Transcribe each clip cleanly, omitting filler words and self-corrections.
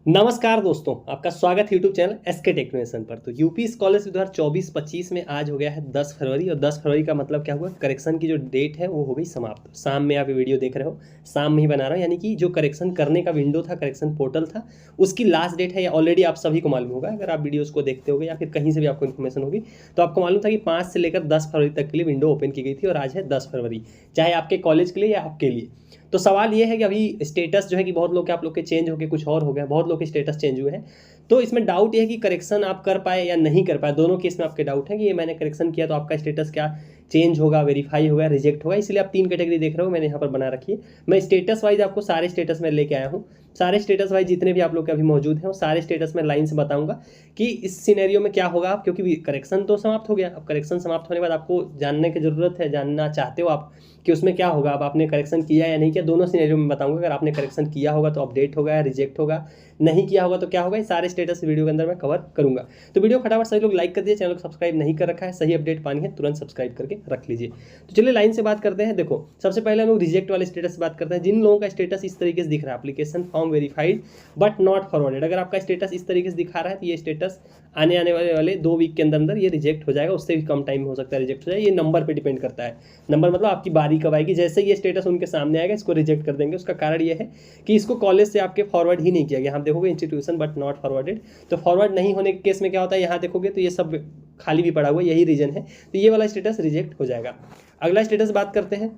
नमस्कार दोस्तों, आपका स्वागत है यूट्यूब चैनल एसके टेक्नोमेशन पर। तो यूपी स्कॉलरशिप 2024-25 में आज हो गया है 10 फरवरी। और 10 फरवरी का मतलब क्या हुआ, करेक्शन की जो डेट है वो हो गई समाप्त। शाम में आप ये वीडियो देख रहे हो, शाम में ही बना रहा हूँ, यानी कि जो करेक्शन करने का विंडो था, करेक्शन पोर्टल था, उसकी लास्ट डेट है। या ऑलरेडी आप सभी को मालूम होगा, अगर आप वीडियोज़ को देखते होगे या फिर कहीं से भी आपको इन्फॉर्मेशन होगी तो आपको मालूम था कि 5 से लेकर 10 फरवरी तक के लिए विंडो ओपन की गई थी। और आज है 10 फरवरी, चाहे आपके कॉलेज के लिए या आपके लिए। तो सवाल ये है कि अभी स्टेटस जो है कि बहुत लोग के आप लोग के चेंज हो गए, कुछ और हो गया, बहुत लोग के स्टेटस चेंज हुए हैं। तो इसमें डाउट ये है कि करेक्शन आप कर पाए या नहीं कर पाए। दोनों केस में आपके डाउट है कि ये मैंने करेक्शन किया तो आपका स्टेटस क्या चेंज होगा, वेरीफाई होगा, रिजेक्ट होगा। इसलिए आप 3 कैटेगरी देख रहे हो, मैंने यहाँ पर बना रखी है। मैं स्टेटस वाइज आपको सारे स्टेटस में लेके आया हूँ। सारे स्टेटस वाइज जितने भी आप लोग के अभी मौजूद हैं वो सारे स्टेटस में लाइन से बताऊंगा कि इस सिनेरियो में क्या होगा। आप क्योंकि करेक्शन तो समाप्त हो गया, अब करेक्शन समाप्त होने के बाद आपको जानने की जरूरत है, जानना चाहते हो आप कि उसमें क्या होगा। अब आपने करेक्शन किया या नहीं किया, दोनों सिनेरियो में बताऊंगा। अगर आपने करेक्शन किया होगा तो अपडेट होगा या रिजेक्ट होगा, नहीं किया होगा तो क्या होगा, ये सारे स्टेटस वीडियो के अंदर मैं कवर करूंगा। तो वीडियो फटाफट सभी लोग लाइक कर दीजिए, चैनल को सब्सक्राइब नहीं कर रखा है, सही अपडेट पानी है तुरंत सब्सक्राइब करके रख लीजिए। तो चलिए लाइन से बात करते हैं। देखो, सबसे पहले हम लोग रिजेक्ट वाले स्टेटस से बात करते हैं। जिन लोगों का स्टेटस इस तरीके से दिख रहा है, application form verified but not forwarded, अगर आपका स्टेटस इस तरीके से दिखा रहा है तो ये स्टेटस आने वाले 2 वीक के अंदर ये रिजेक्ट हो जाएगा। उससे भी कम टाइम हो सकता है रिजेक्ट हो जाए। ये नंबर पे डिपेंड करता है। नंबर मतलब आपकी बारी कब आएगी। जैसे ये स्टेटस उनके सामने आएगा, इसको रिजेक्ट कर देंगे। उसका कारण ये है कि इसको कॉलेज से आपके फॉरवर्ड ही नहीं किया गया। हम देखोगे इंस्टीट्यूशन बट नॉट फॉरवर्डेड, तो फॉरवर्ड नहीं होने के केस में क्या होता है, यहाँ देखोगे तो ये सब खाली भी पड़ा हुआ, यही रीजन है। तो ये वाला स्टेटस रिजेक्ट हो जाएगा। अगला स्टेटस बात करते हैं।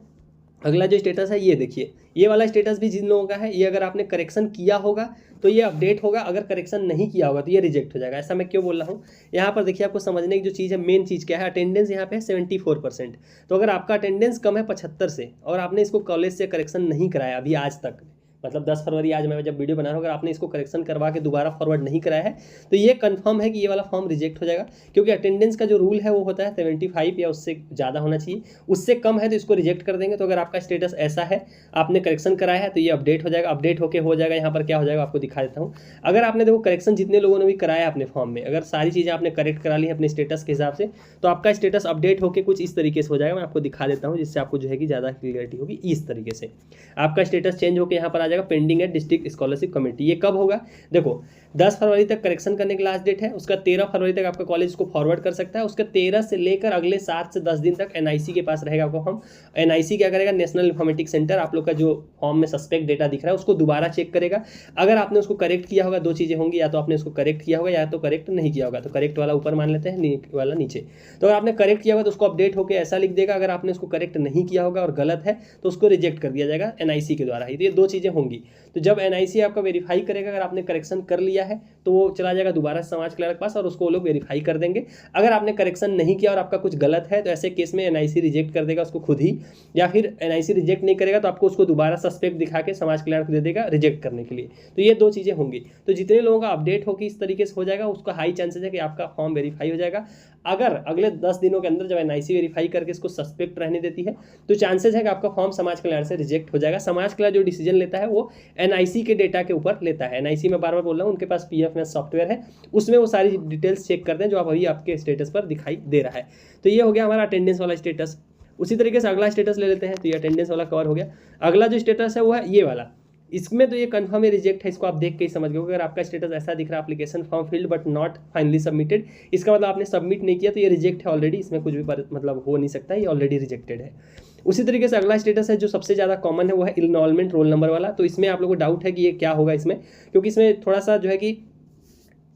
अगला जो स्टेटस है ये देखिए, ये वाला स्टेटस भी जिन लोगों का है, ये अगर आपने करेक्शन किया होगा तो ये अपडेट होगा, अगर करेक्शन नहीं किया होगा तो ये रिजेक्ट हो जाएगा। ऐसा मैं क्यों बोल रहा हूँ, यहाँ पर देखिए, आपको समझने की जो चीज़ है, मेन चीज़ क्या है, अटेंडेंस यहाँ पे है 74%। तो अगर आपका अटेंडेंस कम है 75 से और आपने इसको कॉलेज से करेक्शन नहीं कराया अभी आज तक, मतलब 10 फरवरी आज मैं जब वीडियो बना रहा हूँ, अगर आपने इसको करेक्शन करवा के दोबारा फॉरवर्ड नहीं कराया है तो ये कंफर्म है कि ये वाला फॉर्म रिजेक्ट हो जाएगा। क्योंकि अटेंडेंस का जो रूल है वो होता है 75 या उससे ज़्यादा होना चाहिए, उससे कम है तो इसको रिजेक्ट कर देंगे। तो अगर आपका स्टेटस ऐसा है, आपने करेक्शन कराया है, तो ये अपडेट हो जाएगा। अपडेट होकर हो जाएगा, यहाँ पर क्या हो जाएगा आपको दिखा देता हूँ। अगर आपने देखो करेक्शन जितने लोगों ने भी कराया अपने फॉर्म में, अगर सारी चीज़ें आपने करेक्ट करा ली है अपने स्टेटस के हिसाब से, तो आपका स्टेटस अपडेट होकर कुछ इस तरीके से हो जाएगा। मैं आपको दिखा देता हूँ जिससे आपको जो है कि ज़्यादा क्लियरिटी होगी। इस तरीके से आपका स्टेटस चेंज होकर यहाँ पर आ जाएगा पेंडिंग है डिस्ट्रिक्ट स्कॉलरशिप कमेटी। ये कब होगा, देखो 10 फरवरी तक करेक्शन करने की लास्ट डेट है, उसका 13 फरवरी तक आपका कॉलेज को फॉरवर्ड कर सकता है। उसका 13 से लेकर अगले 7 से 10 दिन तक एनआईसी के पास रहेगा आपका फॉर्म। एनआईसी क्या करेगा, नेशनल इन्फॉर्मेटिक्स सेंटर, आप लोग का जो फॉर्म में सस्पेक्ट डेटा दिख रहा है उसको दोबारा चेक करेगा। अगर आपने उसको करेक्ट किया होगा, 2 चीज़ें होंगी, या तो आपने उसको करेक्ट किया होगा या तो करेक्ट नहीं किया होगा। तो करेक्ट वाला ऊपर मान लेते हैं, वाला नीचे। तो अगर आपने करेक्ट किया होगा तो उसको अपडेट होकर ऐसा लिख देगा। अगर आपने उसको करेक्ट नहीं किया होगा और गलत है तो उसको रिजेक्ट कर दिया जाएगा एनआईसी के द्वारा ही। तो ये 2 चीज़ें होंगी। तो जब एनआईसी आपका वेरीफाई करेगा, अगर आपने करेक्शन कर लिया है तो वो चला जाएगा दोबारा समाज कल्याण के पास और उसको वो लोग वेरीफाई कर देंगे। अगर आपने करेक्शन नहीं किया और आपका कुछ गलत है तो ऐसे केस में एनआईसी रिजेक्ट कर देगा उसको खुद ही, या फिर एनआईसी रिजेक्ट नहीं करेगा तो आपको उसको दोबारा सस्पेक्ट दिखा के समाज कल्याण को दे देगा रिजेक्ट करने के लिए। तो ये 2 चीज़ें होंगी। तो जितने लोगों का अपडेट होगी इस तरीके से हो जाएगा, उसका हाई चांसेस है कि आपका फॉर्म वेरीफाई हो जाएगा। अगर अगले 10 दिनों के अंदर जब एनआईसी वेरीफाई करके इसको सस्पेक्ट रहने देती है तो चांसेस है कि आपका फॉर्म समाज कल्याण से रिजेक्ट हो जाएगा। समाज कल्याण जो डिसीजन लेता है वो एनआईसी के डेटा के ऊपर लेता है। एनआईसी में बार बार बोल रहा हूँ, उनके पास पीएफ में सॉफ्टवेयर है, उसमें वो सारी डिटेल्स चेक करते हैं जो आप अभी आपके स्टेटस पर दिखाई दे रहा है। तो ये हो गया हमारा अटेंडेंस वाला स्टेटस। उसी तरीके से अगला स्टेटस ले लेते हैं। तो ये अटेंडेंस वाला कवर हो गया। अगला जो स्टेटस है वो है ये वाला। इसमें तो ये कंफर्म है रिजेक्ट है, इसको आप देख के ही समझ गए। अगर आपका स्टेटस ऐसा दिख रहा है, application form field but not finally submitted, इसका मतलब आपने सबमिट नहीं किया तो ये रिजेक्ट है ऑलरेडी। इसमें कुछ भी मतलब हो नहीं सकता, ये ऑलरेडी रिजेक्टेड है। उसी तरीके से अगला स्टेटस है जो सबसे ज़्यादा कॉमन है वो है इनरोलमेंट रोल नंबर वाला। तो इसमें आप लोगों को डाउट है कि ये क्या होगा इसमें, क्योंकि इसमें थोड़ा सा जो है कि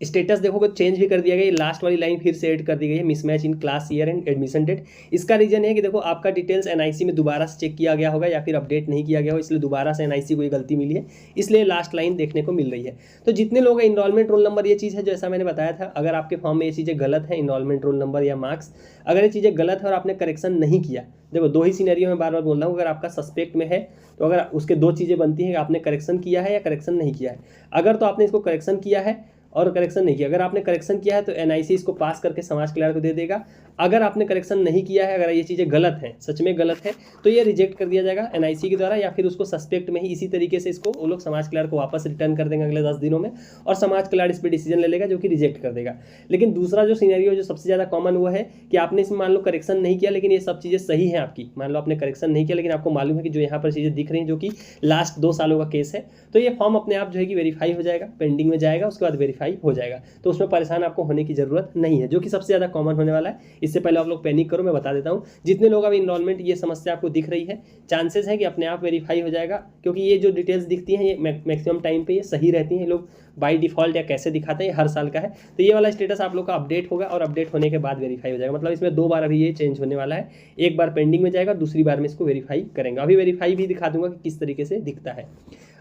स्टेटस देखोगे चेंज भी कर दिया गया। लास्ट वाली लाइन फिर से ऐड कर दी गई है, mismatch in class year and admission date. इसका रीजन है कि देखो आपका डिटेल्स एनआईसी में दोबारा से चेक किया गया होगा या फिर अपडेट नहीं किया गया हो, इसलिए दोबारा से एनआईसी को ये गलती मिली है, इसलिए लास्ट लाइन देखने को मिल रही है। तो जितने लोग इनरोलमेंट रोल नंबर, ये चीज़ है जैसा मैंने बताया था, अगर आपके फॉर्म में ये चीज़ें गलत है, इनरोलमेंट रोल नंबर या मार्क्स, अगर ये चीज़ें गलत है और आपने करेक्शन नहीं किया, देखो 2 ही सीनेरियो में बार बार बोल रहा हूँ। अगर आपका सस्पेक्ट में है तो अगर उसके 2 चीज़ें बनती हैं कि आपने करेक्शन किया है या करेक्शन नहीं किया है। अगर तो आपने इसको करेक्शन किया है और करेक्शन नहीं किया। अगर आपने करेक्शन किया है तो एनआईसी इसको पास करके समाज कल्याण को दे देगा। अगर आपने करेक्शन नहीं किया है, अगर ये चीज़ें गलत हैं, सच में गलत है, तो ये रिजेक्ट कर दिया जाएगा एनआईसी के द्वारा, या फिर उसको सस्पेक्ट में ही इसी तरीके से इसको वो लोग समाज कल्याण को वापस रिटर्न कर देंगे अगले 10 दिनों में, और समाज कल्याण इस पर डिसीजन ले लेगा जो कि रिजेक्ट कर देगा। लेकिन दूसरा जो सिनेरियो जो सबसे ज़्यादा कॉमन वो है कि आपने इसमें मान लो करेक्शन नहीं किया, लेकिन ये सब चीज़ें सही हैं आपकी, मान लो आपने करेक्शन नहीं किया लेकिन आपको मालूम है कि जो यहाँ पर चीज़ें दिख रही हैं जो कि लास्ट 2 सालों का केस है, तो ये फॉर्म अपने आप जो है कि वेरीफाई हो जाएगा, पेंडिंग में जाएगा, उसके बाद वेरीफाई हो जाएगा। तो उसमें परेशान आपको होने की जरूरत नहीं है, जो कि सबसे ज़्यादा कॉमन होने वाला है। इससे पहले आप लोग पैनिक करो, मैं बता देता हूँ। जितने लोग अभी इनरोलमेंट ये समस्या आपको दिख रही है, चांसेस है कि अपने आप वेरीफाई हो जाएगा, क्योंकि ये जो डिटेल्स दिखती हैं ये मैक्सिमम टाइम पे ये सही रहती हैं। लोग बाय डिफॉल्ट या कैसे दिखाते हैं, हर साल का है। तो ये वाला स्टेटस आप लोग का अपडेट होगा और अपडेट होने के बाद वेरीफाई हो जाएगा। मतलब इसमें 2 बार अभी ये चेंज होने वाला है, एक बार पेंडिंग में जाएगा, दूसरी बार में इसको वेरीफाई करेंगे। अभी वेरीफाई भी दिखा दूंगा कि किस तरीके से दिखता है।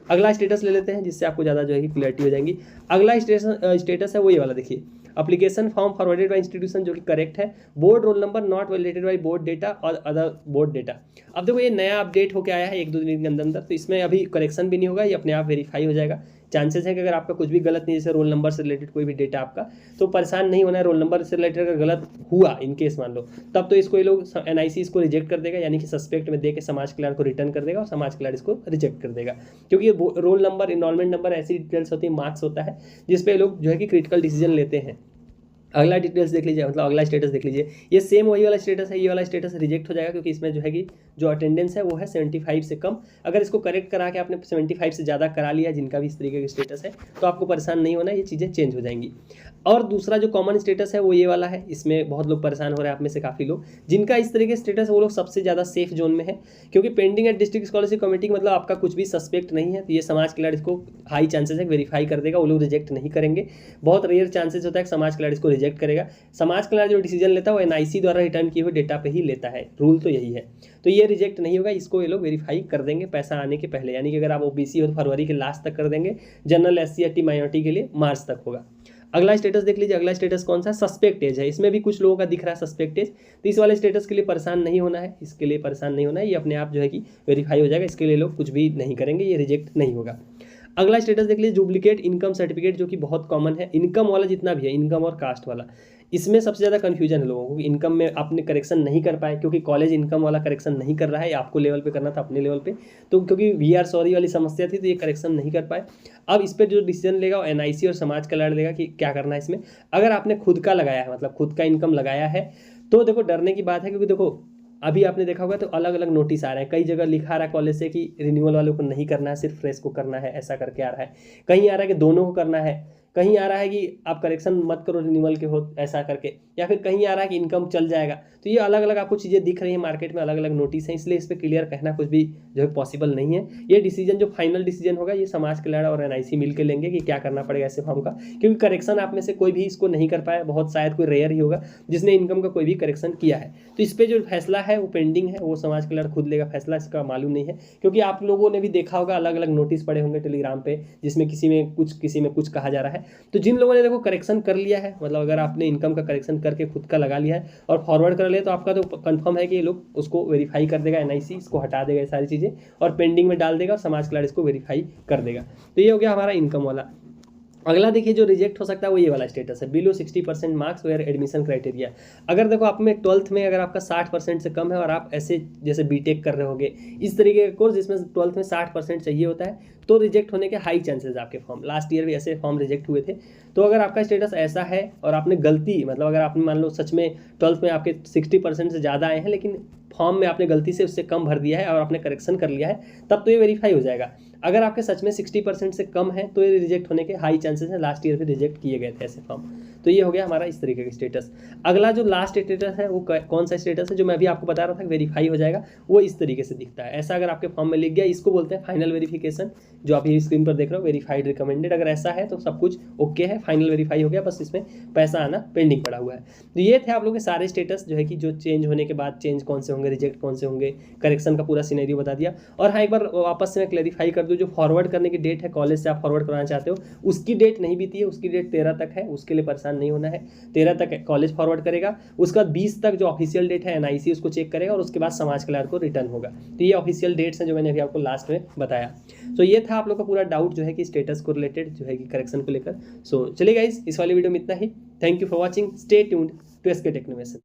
अगला स्टेटस ले लेते हैं, जिससे आपको ज़्यादा जो है कि क्लियरिटी हो जाएंगी। अगला स्टेटस है वो ये वाला, देखिए, application form forwarded by institution, जो कि करेक्ट है। Board roll number not validated by board data और अदर बोर्ड डेटा। अब देखो ये नया अपडेट होकर आया है 1-2 दिन के अंदर अंदर, तो इसमें अभी करेक्शन भी नहीं होगा, ये अपने आप वेरीफाई हो जाएगा। चांसेस है कि अगर आपका कुछ भी गलत नहीं, जैसे रोल नंबर से रिलेटेड कोई भी डेटा आपका, तो परेशान नहीं होना है। रोल नंबर से रिलेटेड अगर गलत हुआ इन केस मान लो, तब तो इसको ये लोग एनआईसी इसको रिजेक्ट कर देगा, यानी कि सस्पेक्ट में देके समाज कल्याण को रिटर्न कर देगा और समाज कल्याण इसको रिजेक्ट कर देगा। क्योंकि रोल नंबर, इनरोलमेंट नंबर ऐसी डिटेल्स होती है, मार्क्स होता है, जिसपे लोग जो है कि क्रिटिकल डिसीजन लेते हैं। अगला डिटेल्स देख लीजिए, मतलब अगला स्टेटस देख लीजिए, ये सेम वही वाला स्टेटस है। ये वाला स्टेटस रिजेक्ट हो जाएगा, क्योंकि इसमें जो है कि जो अटेंडेंस है वो है 75 से कम। अगर इसको करेक्ट करा के आपने 75 से ज़्यादा करा लिया, जिनका भी इस तरीके का स्टेटस है, तो आपको परेशान नहीं होना, ये चीज़ें चेंज हो जाएंगी। और दूसरा जो कॉमन स्टेटस है वो ये वाला है। इसमें बहुत लोग परेशान हो रहे हैं, आप में से काफ़ी लोग जिनका इस तरीके का स्टेटस है, वो लोग सबसे ज़्यादा सेफ जोन में है, क्योंकि pending at district scholarship committee, मतलब आपका कुछ भी सस्पेक्ट नहीं है, तो ये समाज कल्याण इसको हाई चांसेस है वेरीफाई कर देगा, वो लोग रिजेक्ट नहीं करेंगे। बहुत रेयर चांसेस होता है कि समाज कल्याण इसको रिजेक्ट करेगा। समाज कल्याण जो डिसीजन लेता है वो एनआईसी द्वारा रिटर्न किए हुए डेटा पे ही लेता है, रूल तो यही है। तो ये रिजेक्ट नहीं होगा, इसको ये लोग वेरीफाई कर देंगे पैसा आने के पहले। यानी कि अगर आप ओबीसी हो तो फरवरी के लास्ट तक कर देंगे, जनरल एससी एसटी माइनॉरिटी के लिए मार्च तक होगा। अगला स्टेटस देख लीजिए, अगला स्टेटस कौन सा है, सस्पेक्ट एज है। इसमें भी कुछ लोगों का दिख रहा है सस्पेक्ट एज, तो इस वाले स्टेटस के लिए परेशान नहीं होना है, इसके लिए परेशान नहीं होना है, ये अपने आप जो है कि वेरीफाई हो जाएगा। इसके लिए लोग कुछ भी नहीं करेंगे, ये रिजेक्ट नहीं होगा। अगला स्टेटस देख लीजिए, डुप्लीकेट इनकम सर्टिफिकेट, जो कि बहुत कॉमन है। इनकम वाला जितना भी है, इनकम और कास्ट वाला, इसमें सबसे ज़्यादा कन्फ्यूजन है लोगों को कि इनकम में आपने करेक्शन नहीं कर पाए, क्योंकि कॉलेज इनकम वाला करेक्शन नहीं कर रहा है, आपको लेवल पे करना था अपने लेवल पे, तो क्योंकि वीआर सॉरी वाली समस्या थी, तो ये करेक्शन नहीं कर पाए। अब इस पर जो डिसीजन लेगा वो एनआईसी और समाज कल्याण लेगा कि क्या करना है इसमें। अगर आपने खुद का लगाया है, मतलब खुद का इनकम लगाया है, तो देखो डरने की बात है, क्योंकि देखो अभी आपने देखा होगा तो अलग अलग नोटिस आ रहे हैं। कई जगह लिखा आ रहा है कॉलेज से कि रिन्यूअल वालों को नहीं करना है, सिर्फ फ्रेश को करना है, ऐसा करके आ रहा है। कहीं आ रहा है कि दोनों को करना है, कहीं आ रहा है कि आप करेक्शन मत करो रिन्यूअल के हो, ऐसा करके, या फिर कहीं आ रहा है कि इनकम चल जाएगा। तो ये अलग अलग आपको चीज़ें दिख रही हैं मार्केट में, अलग अलग नोटिस हैं, इसलिए इस पर क्लियर कहना कुछ भी जो है पॉसिबल नहीं है। ये डिसीजन जो फाइनल डिसीजन होगा, ये समाज कल्याण और एनआईसी मिलकर लेंगे कि क्या करना पड़ेगा ऐसे फॉर्म का, क्योंकि करेक्शन आप में से कोई भी इसको नहीं कर पाया, बहुत शायद कोई रेयर ही होगा जिसने इनकम का कोई भी करेक्शन किया है। तो इस पर जो फैसला है वो पेंडिंग है, वो समाज कल्याण खुद लेगा फैसला, इसका मालूम नहीं है। क्योंकि आप लोगों ने भी देखा होगा अलग अलग नोटिस पड़े होंगे टेलीग्राम पे, जिसमें किसी में कुछ कहा जा रहा है। तो जिन लोगों ने देखो करेक्शन कर लिया है, मतलब अगर आपने इनकम का करेक्शन करके खुद का लगा लिया है और फॉरवर्ड कर लिया, तो आपका तो कंफर्म है कि ये लोग उसको वेरीफाई कर देगा, एनआईसी इसको हटा देगा, ये सारी चीज़ें, और पेंडिंग में डाल देगा और समाज कल्याण इसको वेरीफाई कर देगा। तो ये हो गया हमारा इनकम वाला। अगला देखिए जो रिजेक्ट हो सकता है वो ये वाला स्टेटस है, below 60% marks where admission criteria. अगर देखो आप में 12th में अगर आपका 60% से कम है और आप ऐसे जैसे बीटेक कर रहे होगे, इस तरीके का कोर्स जिसमें 12th में 60% चाहिए होता है, तो रिजेक्ट होने के हाई चांसेस आपके फॉर्म। लास्ट ईयर भी ऐसे फॉर्म रिजेक्ट हुए थे। तो अगर आपका स्टेटस ऐसा है और आपने गलती, मतलब अगर आपने मान लो सच में 12th में आपके 60% से ज़्यादा आए हैं, लेकिन फॉर्म में आपने गलती से उससे कम भर दिया है और आपने करेक्शन कर लिया है, तब तो ये वेरीफाई हो जाएगा। अगर आपके सच में 60% से कम है तो ये रिजेक्ट होने के हाई चांसेस हैं, लास्ट ईयर भी रिजेक्ट किए गए थे ऐसे फॉर्म। तो ये हो गया हमारा इस तरीके का स्टेटस। अगला जो लास्ट स्टेटस है वो कौन सा स्टेटस है, जो मैं अभी आपको बता रहा था वेरीफाई हो जाएगा, वो इस तरीके से दिखता है। ऐसा अगर आपके फॉर्म में लिख गया, इसको बोलते हैं फाइनल वेरिफिकेशन, जो आप ये स्क्रीन पर देख रहे हो, वेरीफाइड रिकमेंडेड। अगर ऐसा है तो सब कुछ ओके है, फाइनल वेरीफाई हो गया, बस इसमें पैसा आना पेंडिंग पड़ा हुआ है। तो ये थे आप लोग के सारे स्टेटस जो है कि जो चेंज होने के बाद चेंज कौन से होंगे, रिजेक्ट कौन से होंगे, करेक्शन का पूरा सिनेरियो बता दिया। और हाँ, एक बार वापस से मैं क्लैरिफाई कर दूँ, जो फॉरवर्ड करने की डेट है कॉलेज से आप फॉरवर्ड कराना चाहते हो, उसकी डेट नहीं बीती है, उसकी डेट 13 तक है, उसके लिए परेशान नहीं होना है। 13 तक कॉलेज फॉरवर्ड करेगा, उसके बाद 20 तक जो ऑफिशियल डेट है एनआईसी उसको चेक करेगा, और उसके बाद समाज कल्याण को रिटर्न होगा। तो ये ऑफिशियल डेट्स हैं जो मैंने अभी आपको लास्ट में बताया। तो ये था आप लोग का पूरा डाउट जो है कि स्टेटस को रिलेटेड जो है कि करेक्शन को लेकर। सो चलिए गाइस, इस वाली वीडियो में इतना ही। Thank you for watching, stay tuned to SK टेक्नोमेशन।